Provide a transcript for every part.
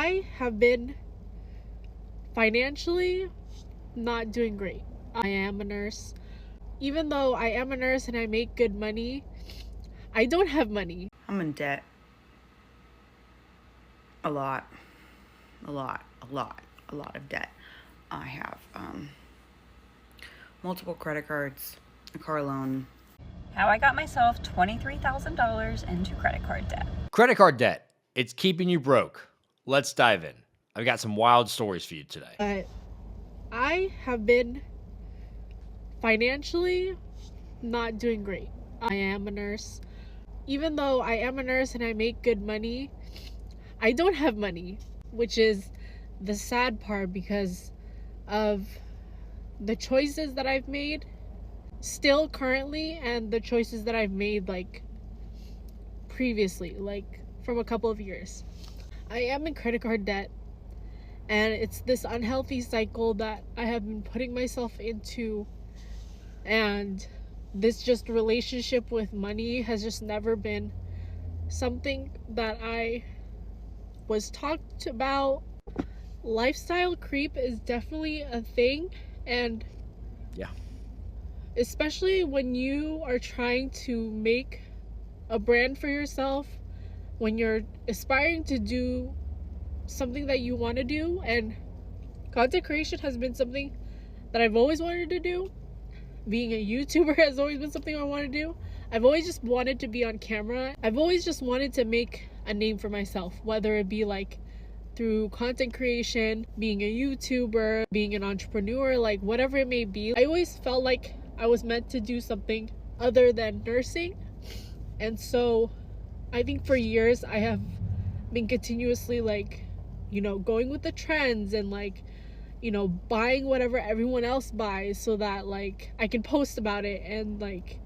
I have been financially not doing great. I am a nurse. Even though I am a nurse and I make good money, I don't have money. I'm in debt. A lot of debt. I have multiple credit cards, a car loan. How I got myself $23,000 into credit card debt. Credit card debt. It's keeping you broke. Let's dive in. I've got some wild stories for you today. But I have been financially not doing great. I am a nurse. Even though I am a nurse and I make good money, I don't have money, which is the sad part because of the choices that I've made still currently and the choices that I've made like previously, like from a couple of years. I am in credit card debt, and it's this unhealthy cycle that I have been putting myself into, and this just relationship with money has just never been something that I was talked about. Lifestyle creep is definitely a thing, and Yeah. especially when you are trying to make a brand for yourself, when you're aspiring to do something that you want to do, and content creation has been something that I've always wanted to do. Being a YouTuber has always been something I want to do. I've always just wanted to be on camera. I've always just wanted to make a name for myself, whether it be like through content creation, being a YouTuber, being an entrepreneur, like whatever it may be. I always felt like I was meant to do something other than nursing. And so I think for years I have been continuously like, going with the trends and like, buying whatever everyone else buys so that like I can post about it and like,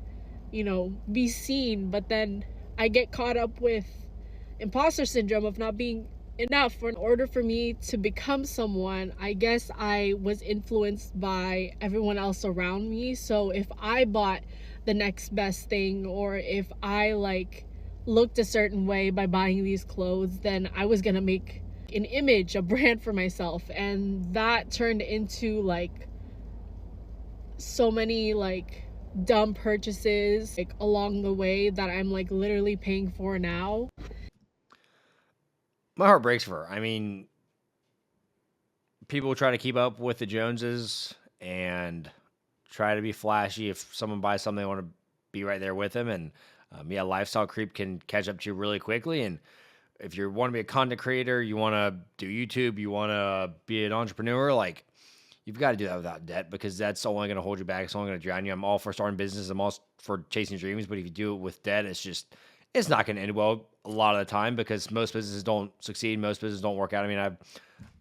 be seen. But then I get caught up with imposter syndrome of not being enough. In order for me to become someone, I guess I was influenced by everyone else around me. So if I bought the next best thing, or if I like looked a certain way by buying these clothes, then I was gonna make an image, a brand for myself. And that turned into like so many like dumb purchases like along the way that I'm like literally paying for now. My heart breaks for her. I mean, people try to keep up with the Joneses and try to be flashy. If someone buys something, they want to be right there with them. And lifestyle creep can catch up to you really quickly. And if you want to be a content creator, you want to do YouTube, you want to be an entrepreneur, like you've got to do that without debt, because that's only going to hold you back. It's only going to drown you. I'm all for starting business. I'm all for chasing dreams. But if you do it with debt, it's not going to end well a lot of the time, because most businesses don't succeed. Most businesses don't work out. I mean,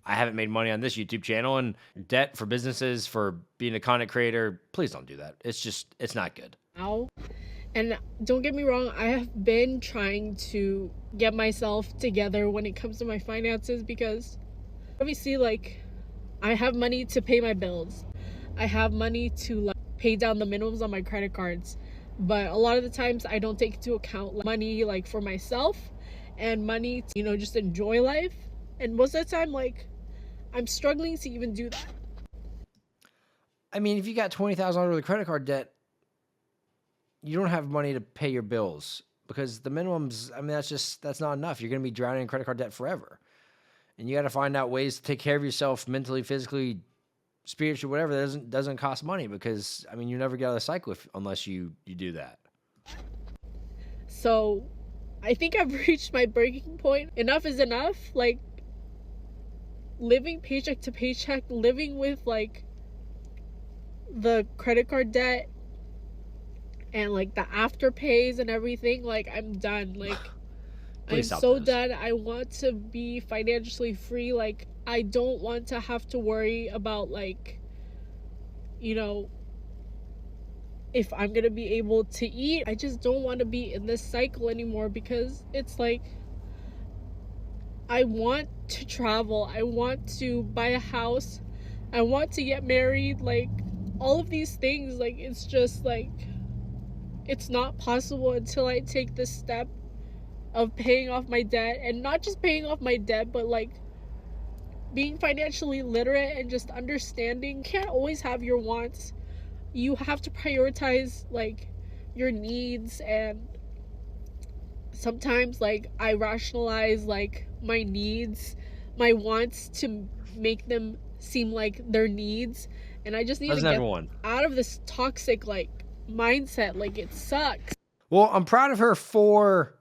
I haven't made money on this YouTube channel, and debt for businesses, for being a content creator, please don't do that. It's not good. Now, and don't get me wrong, I have been trying to get myself together when it comes to my finances, because obviously like I have money to pay my bills. I have money to like pay down the minimums on my credit cards. But a lot of the times I don't take into account like, money like for myself and money to, just enjoy life. And most of the time, like, I'm struggling to even do that. I mean, if you got $20,000 worth of credit card debt, you don't have money to pay your bills, because the minimums, I mean, that's not enough. You're going to be drowning in credit card debt forever. And you got to find out ways to take care of yourself mentally, physically, spiritually, whatever. That doesn't cost money, because, I mean, you never get out of the cycle unless you do that. So I think I've reached my breaking point. Enough is enough. Like, living paycheck to paycheck, living with like the credit card debt and like the afterpays and everything, like I'm done. Like I'm so done. I want to be financially free. Like I don't want to have to worry about like, if I'm gonna be able to eat. I just don't want to be in this cycle anymore, because it's like I want to travel, I want to buy a house, I want to get married, like all of these things. Like it's just like it's not possible until I take this step of paying off my debt, and not just paying off my debt, but like being financially literate and just understanding, can't always have your wants. You have to prioritize like your needs, and sometimes like I rationalize like my needs, my wants to make them seem like their needs, and I just need Doesn't to get everyone? out of this toxic like mindset. Like it sucks. Well, I'm proud of her for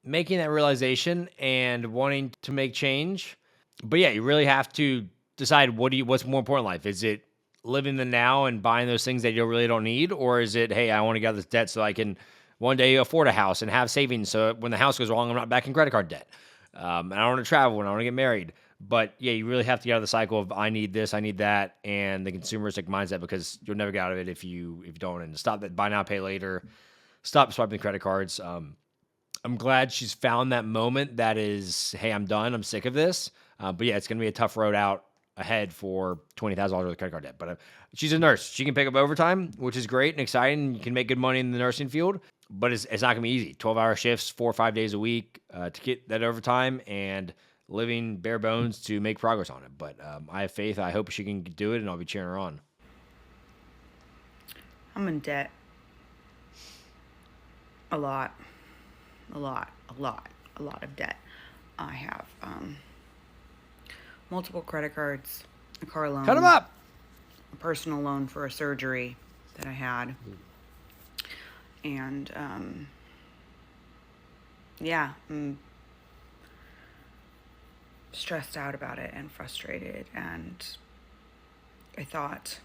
making that realization and wanting to make change. But yeah, you really have to decide what's more important in life. Is it living the now and buying those things that you really don't need, or is it, hey, I want to get out of this debt so I can one day afford a house and have savings so when the house goes wrong, I'm not back in credit card debt. And I want to travel and I want to get married. But yeah, you really have to get out of the cycle of I need this, I need that, and the consumeristic mindset, because you'll never get out of it if you don't. And stop that buy now, pay later. Stop swiping credit cards. I'm glad she's found that moment that is, hey, I'm done. I'm sick of this. But yeah, it's going to be a tough road out ahead for $20,000 worth of credit card debt. But she's a nurse. She can pick up overtime, which is great and exciting. You can make good money in the nursing field, but it's not going to be easy. 12-hour shifts, 4 or 5 days a week to get that overtime and living bare bones to make progress on it. But I have faith. I hope she can do it, and I'll be cheering her on. I'm in debt. A lot of debt. I have multiple credit cards, a car loan, Cut them up. a personal loan for a surgery that I had, and yeah, I'm stressed out about it and frustrated, and I thought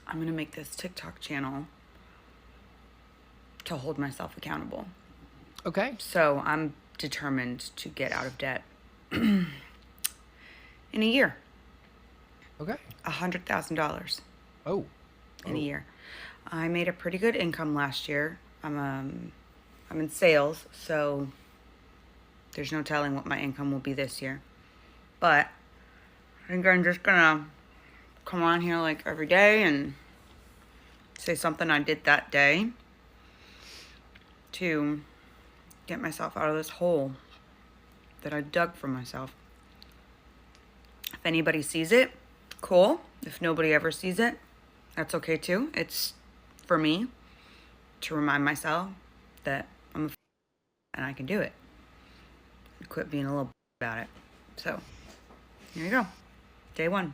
I'm gonna make this TikTok channel to hold myself accountable. Okay. So I'm determined to get out of debt in a year. Okay. $100,000 Oh. in a year. I made a pretty good income last year. I'm in sales, so there's no telling what my income will be this year. But I think I'm just gonna come on here like every day and say something I did that day to get myself out of this hole that I dug for myself. If anybody sees it, cool. If nobody ever sees it, that's okay too. It's for me to remind myself that I'm a and I can do it. Quit being a little about it. So, here you go. Day one.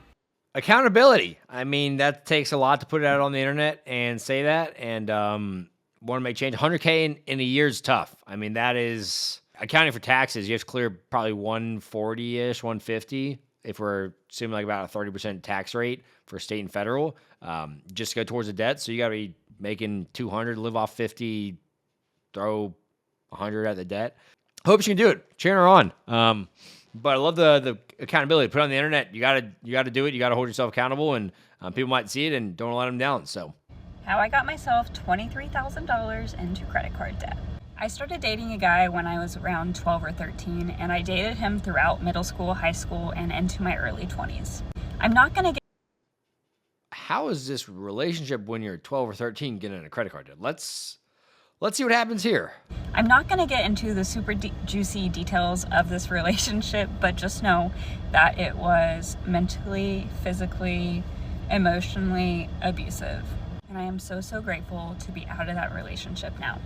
Accountability. I mean, that takes a lot to put it out on the internet and say that, and want to make change. 100K in a year is tough. I mean, that is accounting for taxes. You have to clear probably 140-ish, 150 if we're assuming like about a 30% tax rate for state and federal, just to go towards the debt. So you got to be making 200, live off 50, throw 100 at the debt. Hope she can do it. Cheering her on. But I love the accountability. Put it on the internet. You gotta do it. You gotta hold yourself accountable, and people might see it and don't let them down. So, How I got myself $23,000 into credit card debt. I started dating a guy when I was around 12 or 13, and I dated him throughout middle school, high school, and into my early 20s. I'm not gonna get how is this relationship when you're 12 or 13 getting a credit card debt? Let's see what happens here. I'm not going to get into the super juicy details of this relationship, but just know that it was mentally, physically, emotionally abusive. And I am so grateful to be out of that relationship now.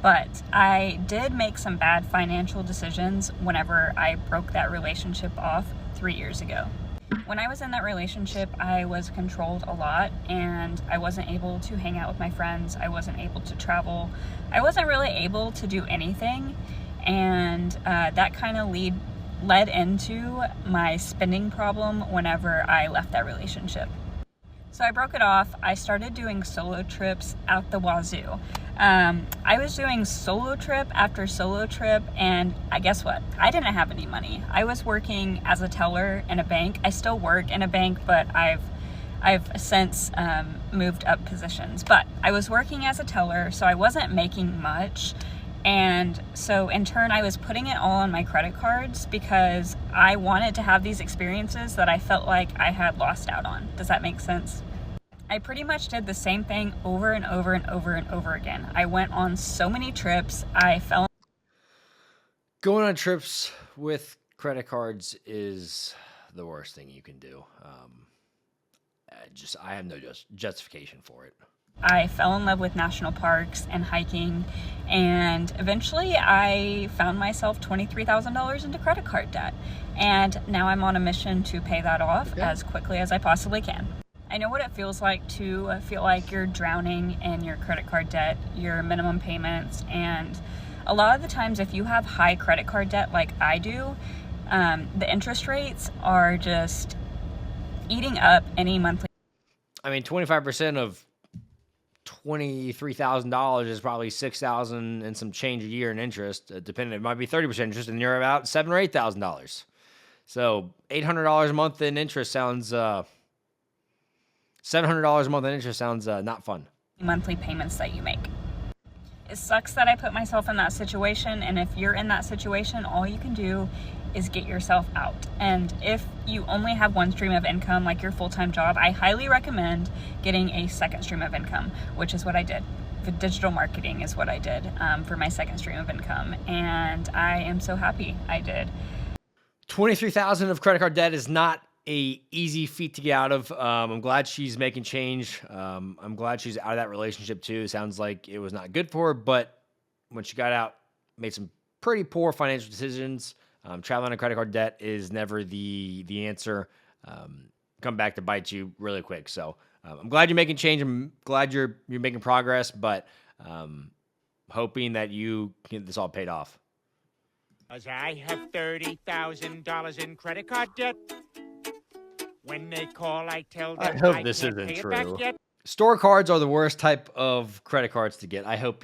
But I did make some bad financial decisions whenever I broke that relationship off 3 years ago. When I was in that relationship, I was controlled a lot, and I wasn't able to hang out with my friends. I wasn't able to travel. I wasn't really able to do anything, and that kind of led into my spending problem whenever I left that relationship. So I broke it off. I started doing solo trips out the wazoo. I was doing solo trip after solo trip, and guess what? I didn't have any money. I was working as a teller in a bank. I still work in a bank, but I've since moved up positions. But I was working as a teller, so I wasn't making much. And so in turn, I was putting it all on my credit cards because I wanted to have these experiences that I felt like I had lost out on. Does that make sense? I pretty much did the same thing over and over and over and over again. I went on so many trips. I fell. Going on trips with Credit cards is the worst thing you can do. I have no justification for it. I fell in love with national parks and hiking, and eventually I found myself $23,000 into credit card debt. And now I'm on a mission to pay that off as quickly as I possibly can. I know what it feels like to feel like you're drowning in your credit card debt, your minimum payments, and a lot of the times if you have high credit card debt like I do, the interest rates are just eating up any monthly. I mean, 25% of $23,000 is probably $6,000 and some change a year in interest. Depending, it might be 30% interest, and you're about $7,000 or $8,000. So $800 a month in interest sounds $700 a month in interest sounds not fun. Monthly payments that you make. It sucks that I put myself in that situation, and if you're in that situation, all you can do is get yourself out. And if you only have one stream of income, like your full-time job, I highly recommend getting a second stream of income, which is what I did. The digital marketing is what I did for my second stream of income, and I am so happy I did. $23,000 of credit card debt is not a easy feat to get out of. I'm glad she's making change. I'm glad she's out of that relationship too. It sounds like it was not good for her, but when she got out, made some pretty poor financial decisions. Traveling on credit card debt is never the answer. Come back to bite you really quick. So I'm glad you're making change. I'm glad you're making progress, but hoping that you get this all paid off. As I have $30,000 in credit card debt. When they call, I tell them I hope I this can't isn't pay it true. back yet. Store cards are the worst type of credit cards to get. I hope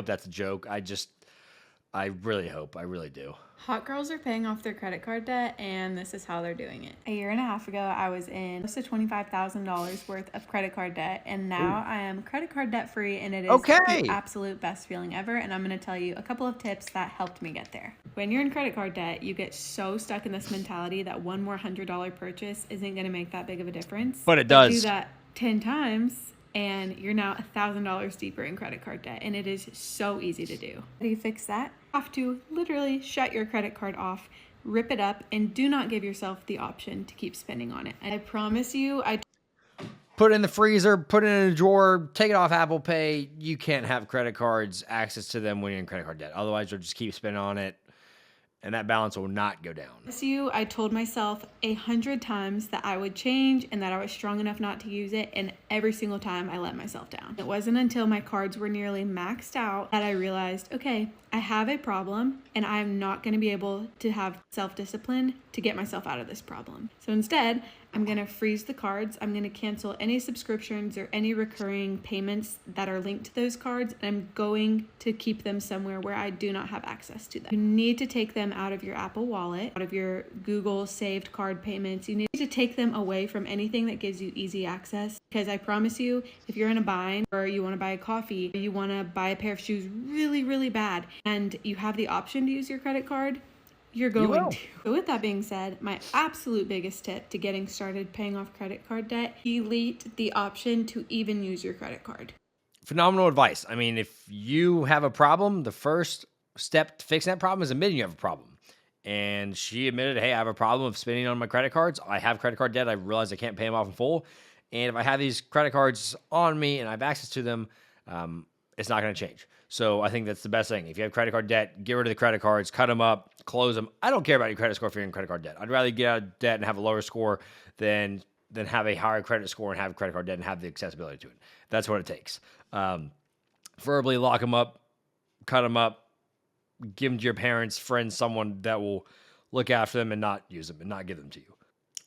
that's a joke. I really do. Hot girls are paying off their credit card debt, and this is how they're doing it. A year and a half ago, I was in close to $25,000 worth of credit card debt, and now I am credit card debt free, and it is the absolute best feeling ever. And I'm going to tell you a couple of tips that helped me get there. When you're in credit card debt, you get so stuck in this mentality that one more $100 purchase isn't going to make that big of a difference. But it does. Do that 10 times, and you're now $1,000 deeper in credit card debt, and it is so easy to do. How do you fix that? You have to literally shut your credit card off, rip it up, and do not give yourself the option to keep spending on it. I promise you, Put it in the freezer, put it in a drawer, take it off Apple Pay. You can't have credit cards, access to them when you're in credit card debt. Otherwise, you'll just keep spending on it, and that balance will not go down. I told myself 100 times that I would change and that I was strong enough not to use it, and every single time I let myself down. It wasn't until my cards were nearly maxed out that I realized, okay, I have a problem, and I'm not going to be able to have self-discipline to get myself out of this problem. So instead, I'm going to freeze the cards. I'm going to cancel any subscriptions or any recurring payments that are linked to those cards, and I'm going to keep them somewhere where I do not have access to them. You need to take them out of your Apple Wallet, out of your Google saved card payments. You need to take them away from anything that gives you easy access, because I promise you, if you're in a bind or you want to buy a coffee, or you want to buy a pair of shoes really, really bad, and you have the option to use your credit card, you're going to. So with that being said, my absolute biggest tip to getting started paying off credit card debt, delete the option to even use your credit card. Phenomenal advice. I mean, if you have a problem, the first step to fixing that problem is admitting you have a problem. And she admitted, hey, I have a problem of spending on my credit cards. I have credit card debt. I realize I can't pay them off in full. And if I have these credit cards on me and I have access to them, it's not going to change. So I think that's the best thing. If you have credit card debt, get rid of the credit cards, cut them up, close them. I don't care about your credit score if you're in credit card debt. I'd rather get out of debt and have a lower score than have a higher credit score and have credit card debt and have the accessibility to it. That's what it takes. Verbally lock them up, cut them up, give them to your parents, friends, someone that will look after them and not use them and not give them to you.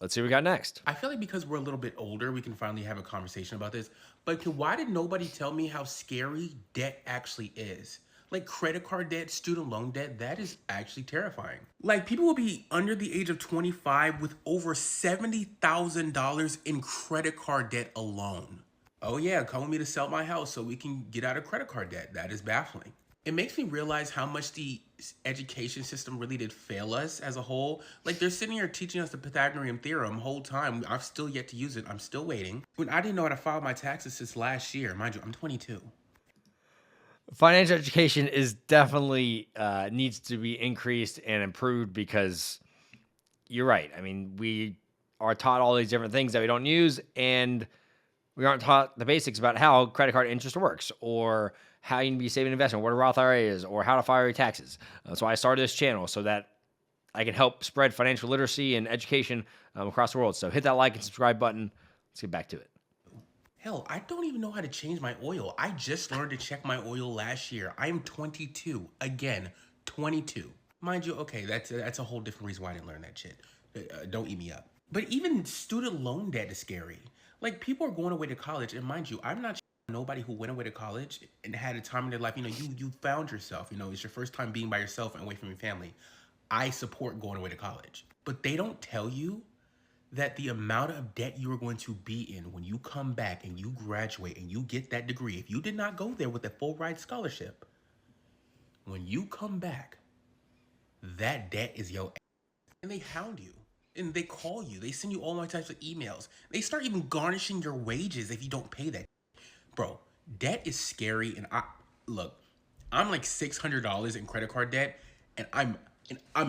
Let's see what we got next. I feel like because we're a little bit older, we can finally have a conversation about this. But why did nobody tell me how scary debt actually is? Like credit card debt, student loan debt, that is actually terrifying. Like people will be under the age of 25 with over $70,000 in credit card debt alone. Oh yeah, come with me to sell my house so we can get out of credit card debt. That is baffling. It makes me realize how much the education system really did fail us as a whole. Like they're sitting here teaching us the Pythagorean theorem whole time. I've still yet to use it. I'm still waiting. When I didn't know how to file my taxes since last year. Mind you, I'm 22. Financial education is definitely needs to be increased and improved because you're right. I mean, we are taught all these different things that we don't use, and we aren't taught the basics about how credit card interest works, or how you can be saving investment, what a Roth IRA is, or how to file your taxes. So I started this channel so that I can help spread financial literacy and education across the world. So hit that like and subscribe button. Let's get back to it. Hell, I don't even know how to change my oil. I just learned to check my oil last year. I am 22. Again, 22. Mind you, okay, that's a whole different reason why I didn't learn that shit. Don't eat me up. But even student loan debt is scary. Like, people are going away to college, and mind you, I'm not nobody who went away to college and had a time in their life. You know, you found yourself. You know, it's your first time being by yourself and away from your family. I support going away to college. But they don't tell you that the amount of debt you are going to be in when you come back and you graduate and you get that degree, if you did not go there with a full ride scholarship, when you come back, that debt is your ass. And they hound you. And they call you. They send you all my types of emails. They start even garnishing your wages if you don't pay that. Bro, debt is scary. And look, I'm like $600 in credit card debt, and I'm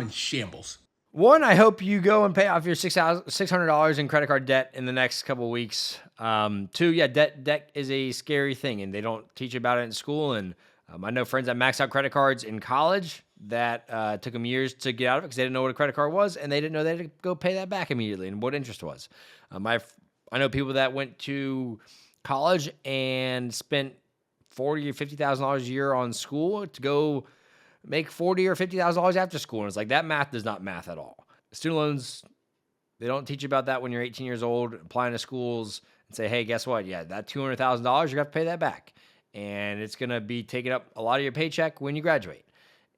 in shambles. One, I hope you go and pay off your $600 in credit card debt in the next couple of weeks. Two, yeah, debt is a scary thing, and they don't teach you about it in school. And I know friends that maxed out credit cards in college that took them years to get out of it because they didn't know what a credit card was, and they didn't know they had to go pay that back immediately and what interest was. I know people that went to college and spent $40,000 or $50,000 a year on school to go make $40,000 or $50,000 after school. And it's like, that math does not math at all. Student loans, they don't teach you about that when you're 18 years old, applying to schools and say, hey, guess what? Yeah, that $200,000, you're going to have to pay that back. And it's going to be taking up a lot of your paycheck when you graduate.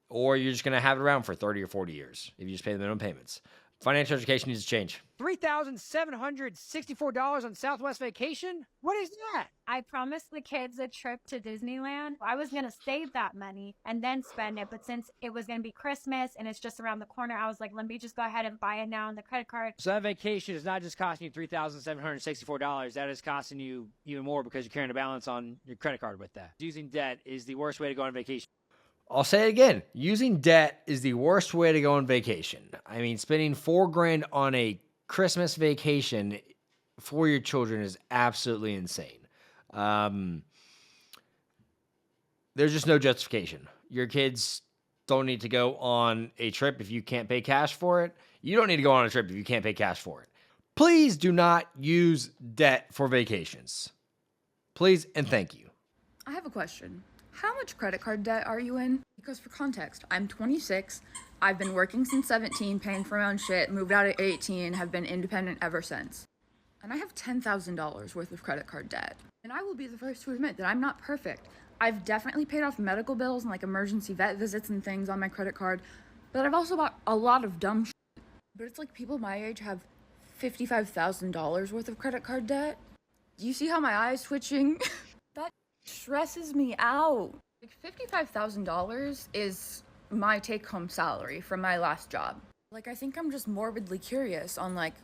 Or you're just going to have it around for 30 or 40 years if you just pay the minimum payments. Financial education needs to change. $3,764 on Southwest Vacation? What is that? I promised the kids a trip to Disneyland. I was going to save that money and then spend it. But since it was going to be Christmas and it's just around the corner, I was like, let me just go ahead and buy it now on the credit card. So that vacation is not just costing you $3,764. That is costing you even more because you're carrying a balance on your credit card with that. Using debt is the worst way to go on vacation. I'll say it again. Using debt is the worst way to go on vacation. I mean, spending $4,000 on a Christmas vacation for your children is absolutely insane. There's just no justification. Your kids don't need to go on a trip if you can't pay cash for it. You don't need to go on a trip if you can't pay cash for it. Please do not use debt for vacations. Please and thank you. I have a question. How much credit card debt are you in? Because for context, I'm 26, I've been working since 17, paying for my own shit, moved out at 18, have been independent ever since. And I have $10,000 worth of credit card debt. And I will be the first to admit that I'm not perfect. I've definitely paid off medical bills and like emergency vet visits and things on my credit card, but I've also bought a lot of dumb shit. But it's like people my age have $55,000 worth of credit card debt. Do you see how my eye is twitching? That stresses me out. Like $55,000 is my take-home salary from my last job. Like, I think I'm just morbidly curious on like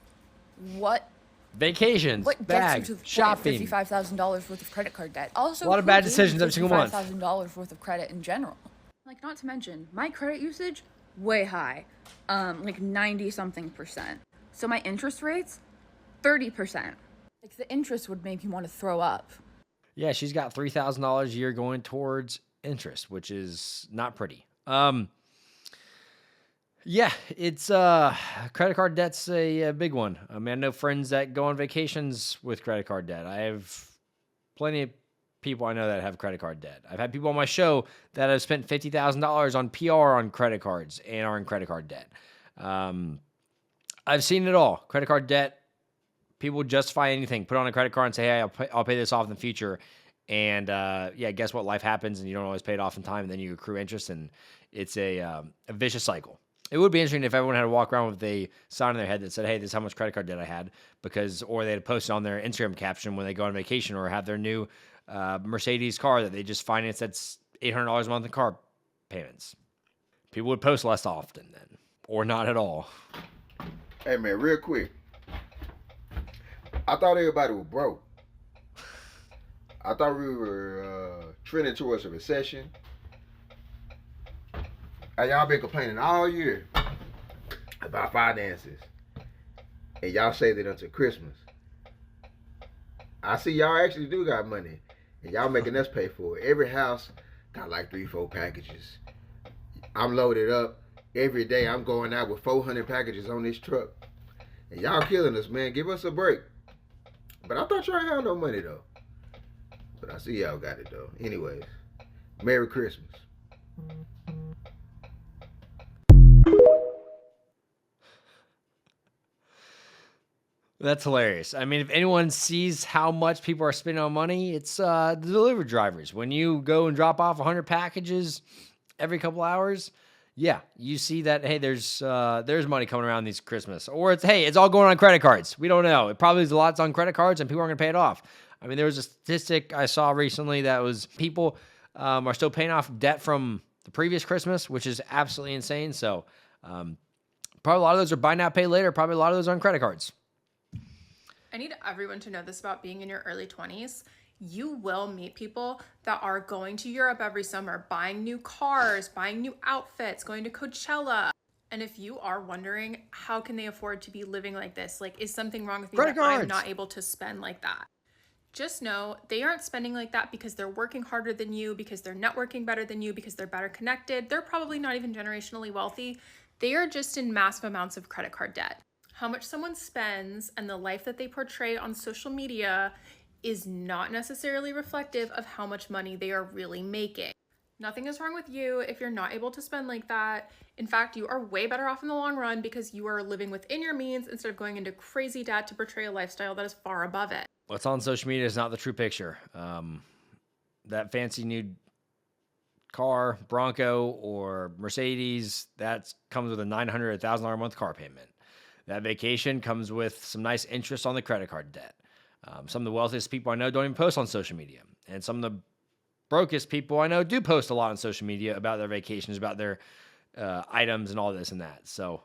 what Vacations, gets bags, you to shopping. $55,000 worth of credit card debt. Also, A lot of who bad gave decisions you every single month. $55,000 worth of credit in general. Like, not to mention, my credit usage, way high. Like 90-something%. So my interest rates, 30%. Like, the interest would make me want to throw up. Yeah, she's got $3,000 a year going towards interest, which is not pretty. Yeah, it's credit card debt's a big one. I mean, I know friends that go on vacations with credit card debt. I have plenty of people I know that have credit card debt. I've had people on my show that have spent $50,000 on PR on credit cards and are in credit card debt. I've seen it all. Credit card debt, people justify anything. Put on a credit card and say, hey, I'll pay this off in the future. And yeah, guess what? Life happens and you don't always pay it off in time, and then you accrue interest, and it's a vicious cycle. It would be interesting if everyone had to walk around with a sign on their head that said, hey, this is how much credit card debt I had, or they had posted on their Instagram caption when they go on vacation or have their new Mercedes car that they just financed that's $800 a month in car payments. People would post less often then, or not at all. Hey, man, real quick. I thought everybody was broke. I thought we were trending towards a recession. Hey, y'all been complaining all year about finances, and y'all saved it until Christmas. I see y'all actually do got money, and y'all making us pay for it. Every house got like 3-4 packages. I'm loaded up every day. I'm going out with 400 packages on this truck, and y'all killing us, man. Give us a break. But I thought y'all ain't had no money though. But I see y'all got it though. Anyways, Merry Christmas. That's hilarious. I mean, if anyone sees how much people are spending on money, it's the delivery drivers. When you go and drop off 100 packages every couple hours, yeah, you see that, hey, there's money coming around these Christmas. Or it's, hey, it's all going on credit cards. We don't know. It probably is a lot's on credit cards and people aren't going to pay it off. I mean, there was a statistic I saw recently that was people are still paying off debt from the previous Christmas, which is absolutely insane. So probably a lot of those are buy now, pay later. Probably a lot of those are on credit cards. I need everyone to know this about being in your early 20s. You will meet people that are going to Europe every summer, buying new cars, buying new outfits, going to Coachella. And if you are wondering, how can they afford to be living like this? Like, is something wrong with me that I'm not able to spend like that? Just know they aren't spending like that because they're working harder than you, because they're networking better than you, because they're better connected. They're probably not even generationally wealthy. They are just in massive amounts of credit card debt. How much someone spends and the life that they portray on social media is not necessarily reflective of how much money they are really making. Nothing is wrong with you if you're not able to spend like that. In fact, you are way better off in the long run because you are living within your means instead of going into crazy debt to portray a lifestyle that is far above it. What's on social media is not the true picture. That fancy new car, Bronco or Mercedes, that comes with a $900, $1,000 a month car payment. That vacation comes with some nice interest on the credit card debt. Some of the wealthiest people I know don't even post on social media. And some of the brokest people I know do post a lot on social media about their vacations, about their items and all this and that. So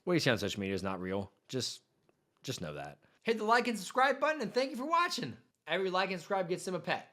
what you see on social media is not real. Just know that. Hit the like and subscribe button, and thank you for watching. Every like and subscribe gets them a pet.